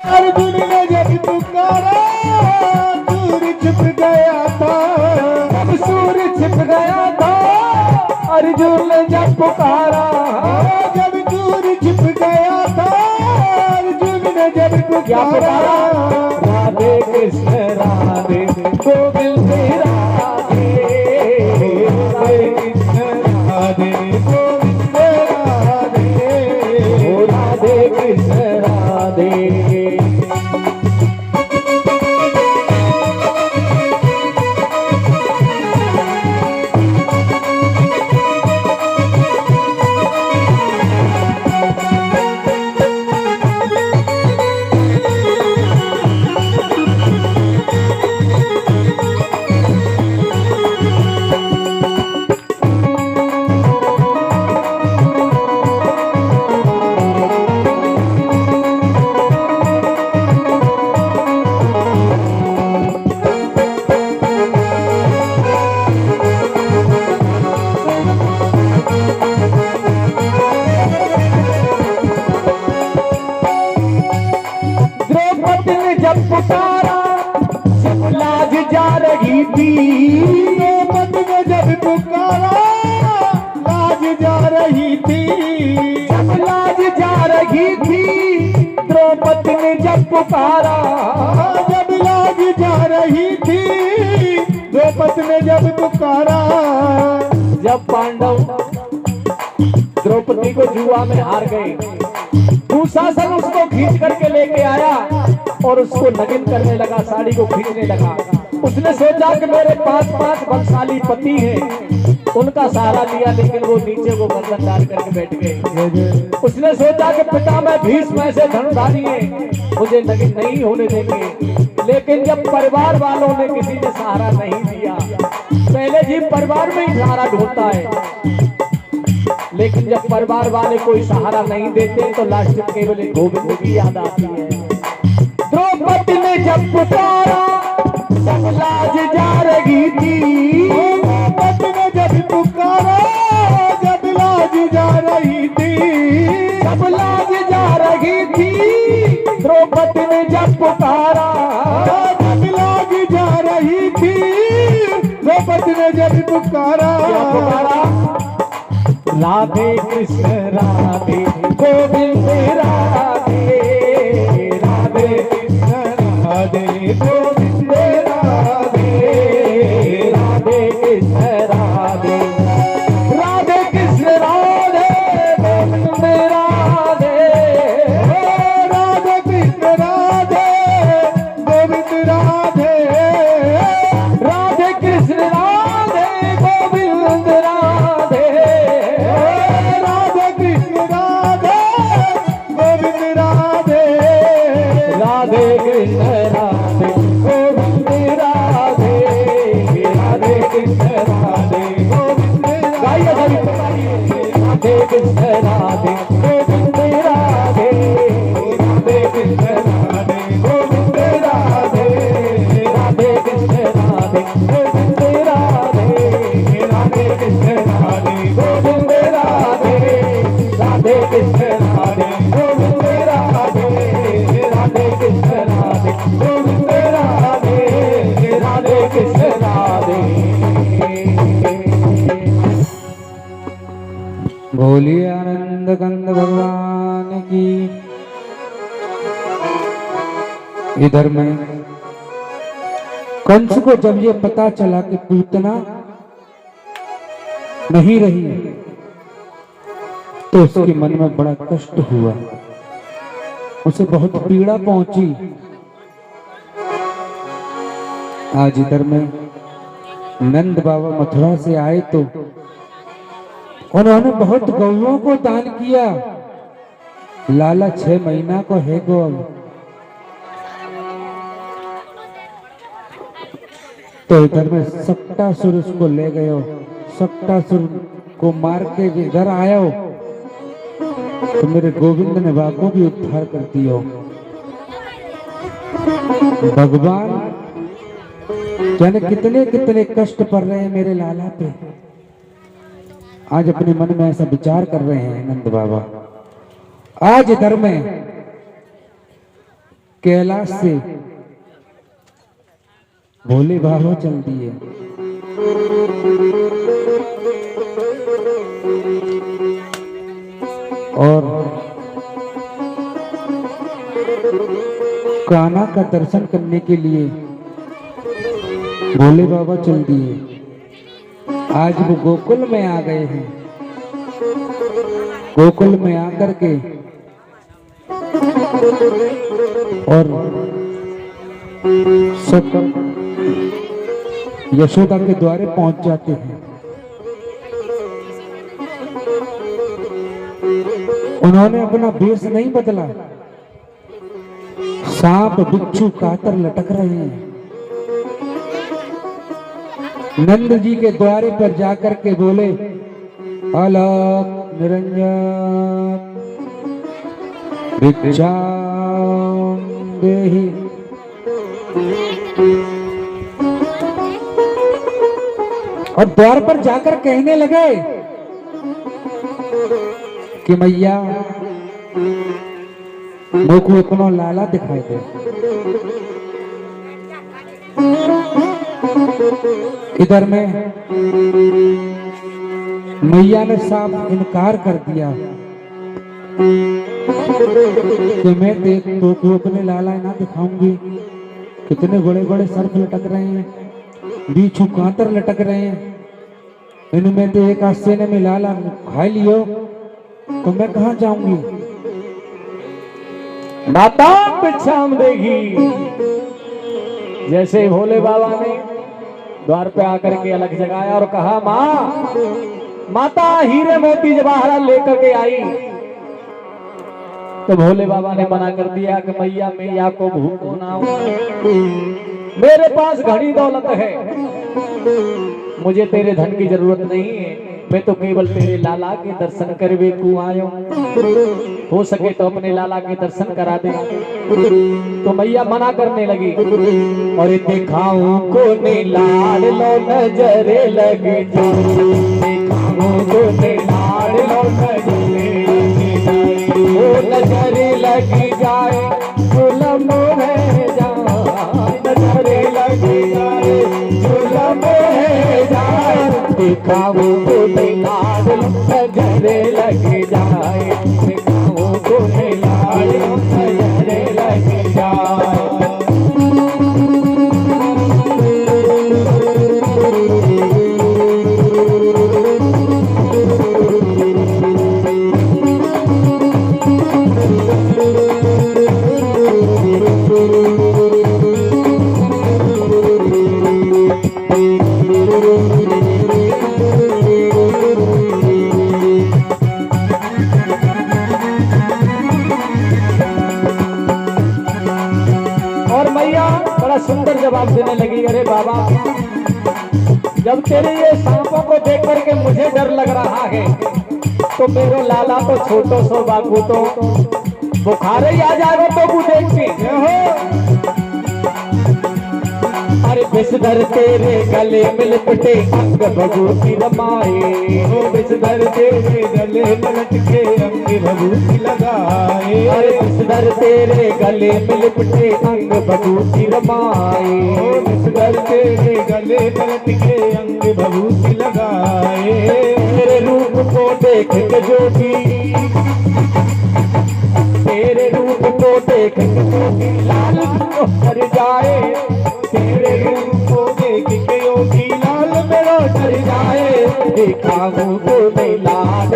अर्जुन ने जब पुकारा सूर्य छिप गया था। जब सूर्य छिप गया था अर्जुन ने जब पुकारा। जब सूर्य छिप गया था अर्जुन ने जब पुकारा। राधे कृष्ण राधे गोविंद राधे। राधे कृष्ण राधे गोविंद राधे। ओ राधे कृष्ण राधे। पुकारा जब लाज जा रही थी। द्रौपदी ने जब पुकारा लाज जा रही थी। जब लाज जा रही थी द्रौपदी ने जब पुकारा। जब लाज जा रही थी द्रौपदी ने जब पुकारा। जब पांडव द्रौपदी को जुआ में हार गए, दुशासन उसको खींच करके लेके आया और उसको नगिन करने लगा, साड़ी को खींचने लगा। उसने सोचा कि मेरे 5 बलशाली पति हैं, उनका सहारा लिया, लेकिन वो नीचे वो गर्दन डाल करके बैठ गए। उसने सोचा कि पिता मैं भीष्म ऐसे धनुधारी हैं, मुझे नगिन नहीं होने देंगे। लेकिन जब परिवार वालों ने किसी ने सहारा नहीं दिया, पहले जी परिवार में ही सहारा ढूंढता है, लेकिन जब परिवार वाले कोई सहारा नहीं देते तो लास्ट में केवल गोविंद की याद आती है। द्रौपदी ने जब पुकारा जब लाज जा रही थी। द्रौपदी ने जब पुकारा जब लाज जा रही थी। जब लाज जा रही थी द्रौपदी ने जब पुकारा। जब लाज जा रही थी द्रौपदी ने जब पुकारा। क्या पुकारा? राधे कृष्ण राधे गोविंद राधे। राधे कृष्ण राधे गोविंद राधे। राधे कृष्ण राधे। राधे कृष्ण राधे गोविंद राधे। राधे कृष्ण राधे गोविंद राधे। राधे कृष्ण राधे गोविंद राधे। राधे कृष्ण राधे गोविंद राधे। राधे कृष्ण राधे गोविंद राधे। राधे कृष्ण राधे गोविंद गाइए राधे कृष्ण राधे गोविंद राधे। राधे कृष्ण राधे गोविंद राधे। राधे कृष्ण राधे गोविंद राधे। राधे कृष्ण राधे गोविंद राधे। राधे कृष्ण राधे गोविंद राधे। राधे कृष्ण राधे गोविंद राधे। राधे कृष्ण राधे। बोलिए आनंद कंद भगवान की। इधर में कंस को जब ये पता चला कि पूतना नहीं रही, तो उसके मन में बड़ा कष्ट हुआ, उसे बहुत पीड़ा पहुंची। आज इधर में नंद बाबा मथुरा से आए तो उन्होंने बहुत गौओं को दान किया। लाला 6 महीना को है गौ। तो इधर में सक्टासुर उसको ले गयो। सक्टासुर को मार के इधर आयो तो मेरे गोविंद ने वाकों भी उद्धार कर दियो। भगवान जाने कितने कितने कष्ट पड़ रहे हैं मेरे लाला पे। आज अपने मन में ऐसा विचार कर रहे हैं नंद बाबा। आज इधर में कैलाश से भोले बाबा चल दिए। और कान्हा का दर्शन करने के लिए भोले बाबा चल दिए। आज वो गोकुल में आ गए हैं। गोकुल में आकर के और सब यशोदा के द्वारे पहुंच जाते हैं। उन्होंने अपना वेश नहीं बदला। सांप बिच्छू कातर लटक रहे हैं। नंद जी के द्वारे पर जाकर के बोले, अलग निरंजन भिक्षाम देहि। और द्वार पर जाकर कहने लगे कि मैया मुझको अपना लाला दिखाई दे। इधर में मैया ने साफ इनकार कर दिया कि मैं तो अपने लाला ना दिखाऊंगी। कितने बड़े बड़े सर्प लटक रहे हैं, बीचू कांतर लटक रहे हैं, इनमें तो एक आसेने में लाला खा लियो तो मैं कहाँ जाऊंगी। माता भिक्षाम देगी। जैसे भोले बाबा ने द्वार पे आकर के अलग जगाया और कहा, माँ माता हीरे मोती जवाहरात लेकर के आई। तो भोले बाबा ने मना कर दिया कि मैया को भूख ना हो, मेरे पास घड़ी दौलत है, मुझे तेरे धन की जरूरत नहीं है, मैं तो केवल तेरे लाला के दर्शन करवे को आयो, हो सके तो अपने लाला के दर्शन करा दे। तो मैया मना करने लगी और दिखाऊं को लाड लो नजरे लग जाए, दिखाऊं को लाड लो नजरे लग जाए, वो नजरे लग जाए जुलम है जाए, नजरे लग जाए जुलम है जाए, दिखाऊं को लाड लो नजरे लग जाए, दिखाऊं को लाड लो नजरे लग जाए। सुंदर जवाब देने लगी, अरे बाबा जब तेरे ये सांपों को देख करके मुझे डर लग रहा है तो मेरो लाला तो छोटो सो बाबू तो बुखार ही आ जाएगा तो वो देख के। अरे बिस्तर तेरे गले में लिपटे अंग भभूति रमाए, हो बिस्तर तेरे गले में लटके अंग भभूति लगाए, अरे बिस्तर तेरे गले में लिपटे अंग भभूति रमाए, हो बिस्तर तेरे गले में लटके अंग भभूति लगाए। तेरे रूप को देख के जोगी, तेरे रूप को देख के जोगी लाल डर जाए, तेरे रूप को देख के योगी लाल मेरा डर जाए, दिखाऊं को लाड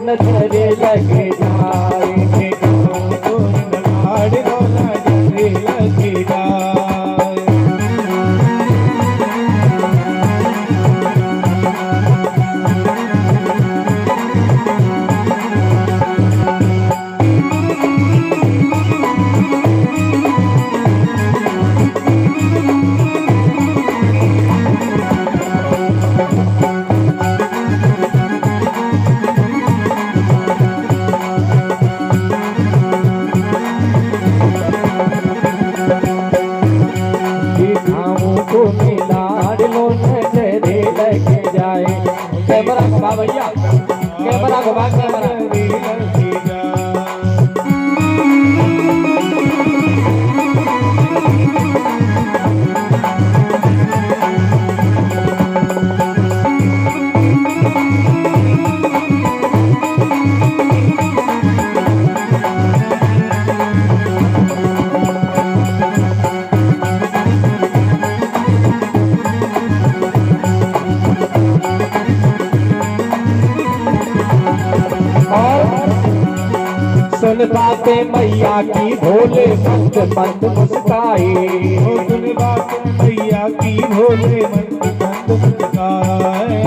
नजरे लग जाए, दिखाऊं को लाड नजरे लग जाए। बातें मैया की भोले मंद मंद मुस्काए। सुन बातें मैया की भोले मंद मंद मुस्काए।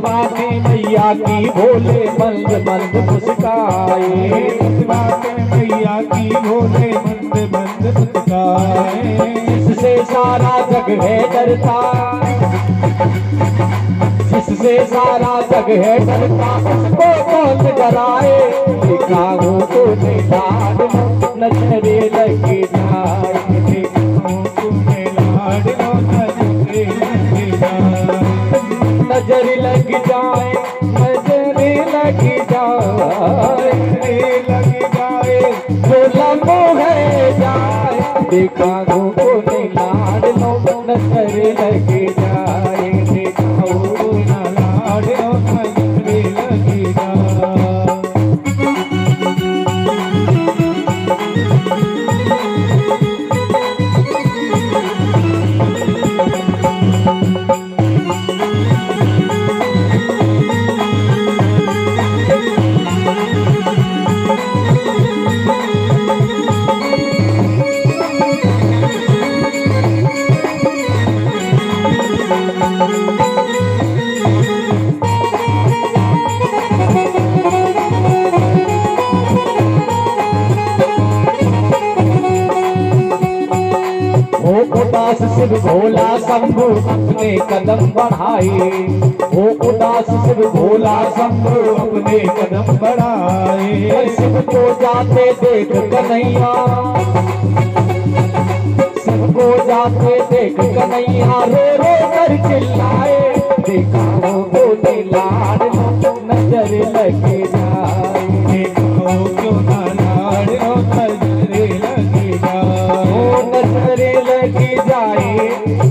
बातें मैया की भोले मंद मंद मुस्काए। बातें मैया की भोले मंद मंद मुस्काए। जिससे सारा जग है डरता, जिससे सारा जग है डरता, उसको कौन डराए। दिखाओ तो लाड नजरे लग जाए। दिखाओ तुम्हें लाड नजरे लग जाए। नजर लग जाए, नजर लग जाए, लग जाए। जो लम्बो है जाए। दिखाओ तो लाड नजर लग जाए। दिखाओ लाड नजरे लग जाए। उदास शिव भोला शंभु अपने कदम बढ़ाए। ओ उदास शिव भोला शंभु अपने कदम बढ़ाए। शिव को जाते देख कन्हैया, शिव को जाते देख कन्हैया रो रो कर चिल्लाए। दिखाओ बोले लाड नजर लग जाए। दिखाओ क्यों ना लाड नजरे लग जाए। ओ नजरे लग जाए,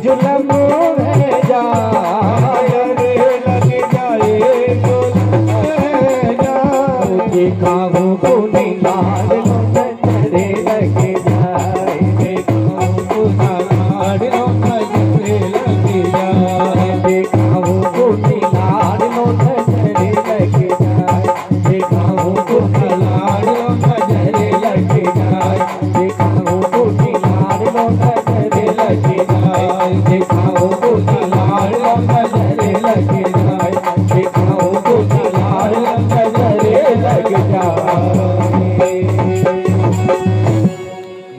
जुलम है जाए। लग जाए तो लग जाए। दिखाओ बोले लाड नजरे लग जाए। दिखाओ क्यों ना लाड नजरे लग जाए। दिखाओ बोले लाड नजरे लग जाए। दिखाओ बोले लाड नजरे लग जाए। दिखाओ बोले लाड नजरे लग जाए। दिखाओ बोले लाड नजरे लग जाए। दिखाओ बोले लाड नजरे लग जाए।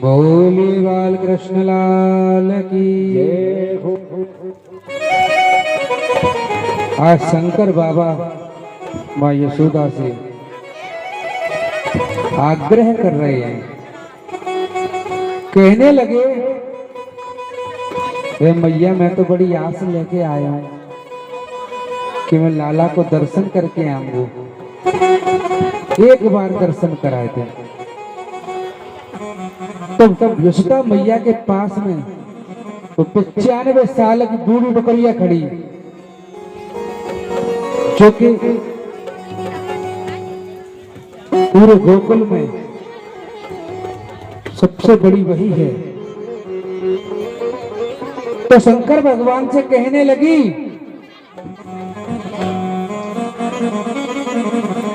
बोले बाल कृष्ण लाल की। जय हो। आज शंकर बाबा माँ यशोदा से आग्रह कर रहे हैं, कहने लगे वे मैया मैं तो बड़ी आस लेके आया हूं कि मैं लाला को दर्शन करके आऊंगा, एक बार दर्शन कराए थे। तब यशोदा मैया के पास में तो 95 साल की बूढ़ी बकरिया खड़ी, जो कि पूरे गोकुल में सबसे बड़ी वही है। तो शंकर भगवान से कहने लगी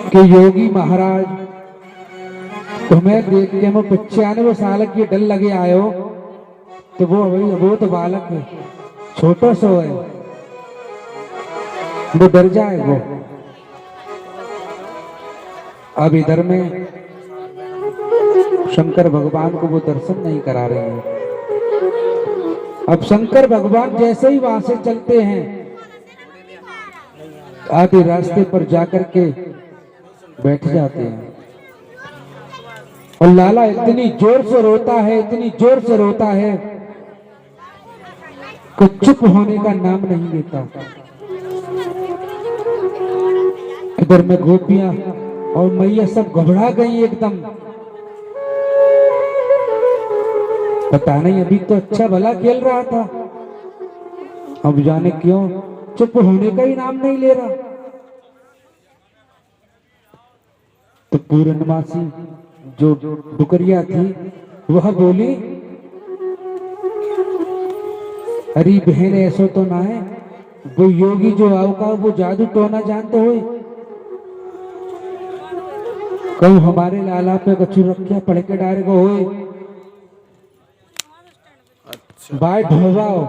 कि योगी महाराज तुम्हें देख के मैं 95 साल की डर लगे आयो, तो वो तो बालक है, छोटा सा है, वो डर जाए वो। अब इधर में शंकर भगवान को वो दर्शन नहीं करा रहे हैं। अब शंकर भगवान जैसे ही वहां से चलते हैं, आधे रास्ते पर जाकर के बैठ जाते हैं और लाला इतनी जोर से रोता है, इतनी जोर से रोता है कि चुप होने का नाम नहीं लेता। इधर में गोपियां और मैया सब घबरा गई एकदम। पता नहीं अभी तो अच्छा भला खेल रहा था, अब जाने क्यों चुप होने का ही नाम नहीं ले रहा। तो पूर्णमासी जो डुकरिया थी वह बोली, अरे बहन ऐसो तो ना है, वो योगी जो आओ का वो जादू टोना जानते हो, कहू हमारे लाला पे कछु रखिया पढ़ के डारे को होए भाई ढोवाओ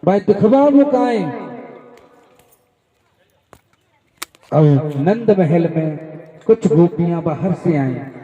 भाई दिखवाओ वो काए। अब नंद महल में कुछ गोपियां बाहर से आई।